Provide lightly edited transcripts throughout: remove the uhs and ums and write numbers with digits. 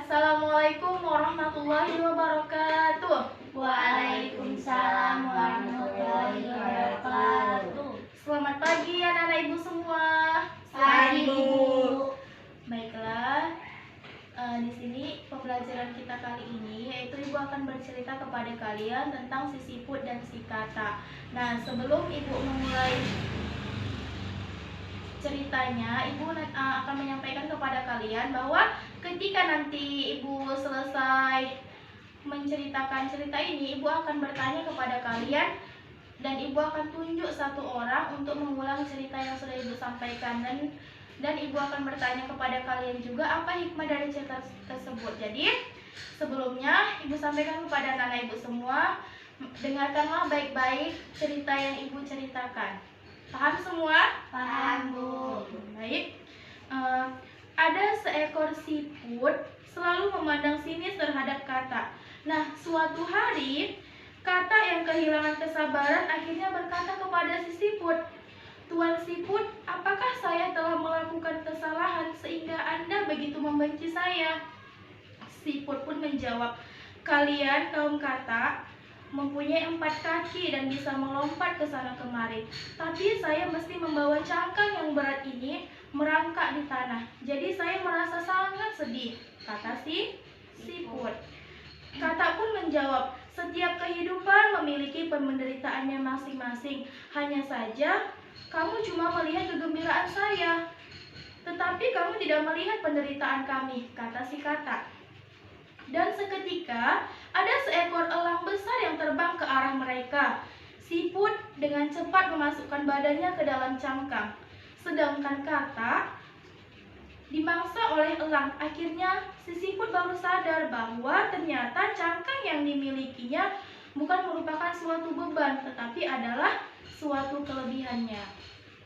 Assalamualaikum warahmatullahi wabarakatuh. Waalaikumsalam warahmatullahi wabarakatuh. Selamat pagi anak-anak ibu semua. Pagi, Bu. Baiklah, di sini pembelajaran kita kali ini yaitu ibu akan bercerita kepada kalian tentang si siput dan si kata. Nah, sebelum ibu memulai ceritanya, ibu akan menyampaikan kepada kalian bahwa ketika nanti ibu selesai menceritakan cerita ini, ibu akan bertanya kepada kalian dan ibu akan tunjuk satu orang untuk mengulang cerita yang sudah ibu sampaikan, dan ibu akan bertanya kepada kalian juga apa hikmah dari cerita tersebut. Jadi sebelumnya ibu sampaikan kepada anak-anak ibu semua, dengarkanlah baik-baik cerita yang ibu ceritakan. Paham semua? Paham, Bu. Baik. Ada seekor siput selalu memandang sinis terhadap kata. Nah, suatu hari kata yang kehilangan kesabaran akhirnya berkata kepada si siput, "Tuan siput, apakah saya telah melakukan kesalahan sehingga Anda begitu membenci saya?" Siput pun menjawab, "Kalian kaum kata mempunyai 4 kaki dan bisa melompat ke sana kemari. Tapi saya mesti membawa cangkang yang berat ini merangkak di tanah. Jadi saya merasa sangat sedih," kata si siput. Kata pun menjawab, "Setiap kehidupan memiliki penderitaannya masing-masing. Hanya saja kamu cuma melihat kegembiraan saya, tetapi kamu tidak melihat penderitaan kami," kata si kata. Dan seketika ada seekor elang besar yang terbang ke arah mereka. Siput dengan cepat memasukkan badannya ke dalam cangkang, sedangkan kata dimangsa oleh elang. Akhirnya si siput baru sadar bahwa ternyata cangkang yang dimilikinya bukan merupakan suatu beban, tetapi adalah suatu kelebihannya.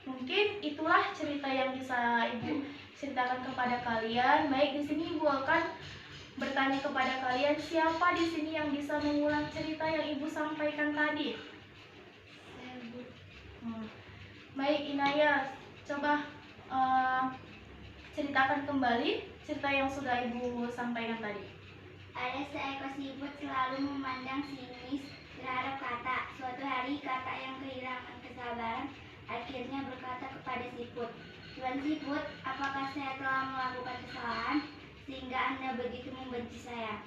Mungkin itulah cerita yang bisa ibu ceritakan kepada kalian. Baik, di sini ibu akan bertanya kepada kalian, siapa di sini yang bisa mengulang cerita yang ibu sampaikan tadi? Baik, Inaya, coba ceritakan kembali cerita yang sudah ibu sampaikan tadi. Ada seekor siput selalu memandang sinis terhadap kata. Suatu hari kata yang kehilangan kesabaran akhirnya berkata kepada siput, "Tuan siput, apakah saya telah melakukan kesalahan sehingga Anda begitu membenci saya?"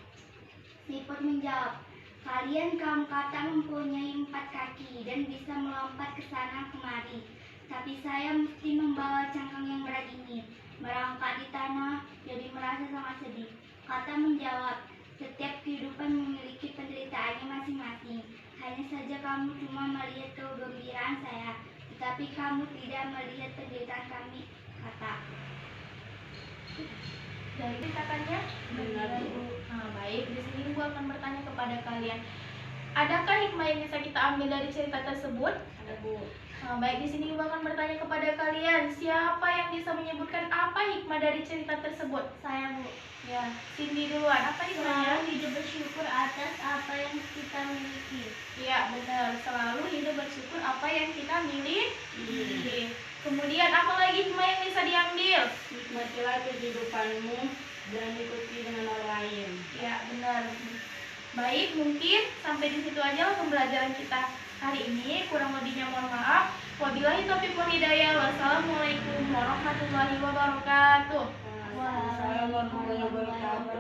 Siput menjawab, "Kalian kaum kata mempunyai 4 kaki dan bisa melompat ke sana kemari. Tapi saya mesti membawa cangkang yang berat ini merangkak di tanah, jadi merasa sangat sedih." Kata menjawab, "Setiap kehidupan memiliki penderitaannya masing-masing. Hanya saja kamu cuma melihat kegembiraan saya, tetapi kamu tidak melihat penderitaan kami," kata. Dari ceritakannya? Benar, Bu. Nah, baik, di sini ibu akan bertanya kepada kalian, adakah hikmah yang bisa kita ambil dari cerita tersebut? Ada, Bu. Nah, baik, di sini ibu akan bertanya kepada kalian, siapa yang bisa menyebutkan apa hikmah dari cerita tersebut? Saya, Bu. Ya, Cindy duluan. Apa hikmahnya? Selalu hidup bersyukur atas apa yang kita miliki. Iya, benar. Selalu hidup bersyukur apa yang kita miliki. Kemudian apa lagi hikmah yang bisa diambil? Nikmatilah kehidupanmu dan ikuti dengan orang lain. Ya, benar. Baik, mungkin sampai di situ aja lah pembelajaran kita hari ini. Kurang lebihnya mohon maaf. Wabillahi taufiq wal hidayah. Wassalamualaikum warahmatullahi wabarakatuh. Waalaikumsalam warahmatullahi wabarakatuh.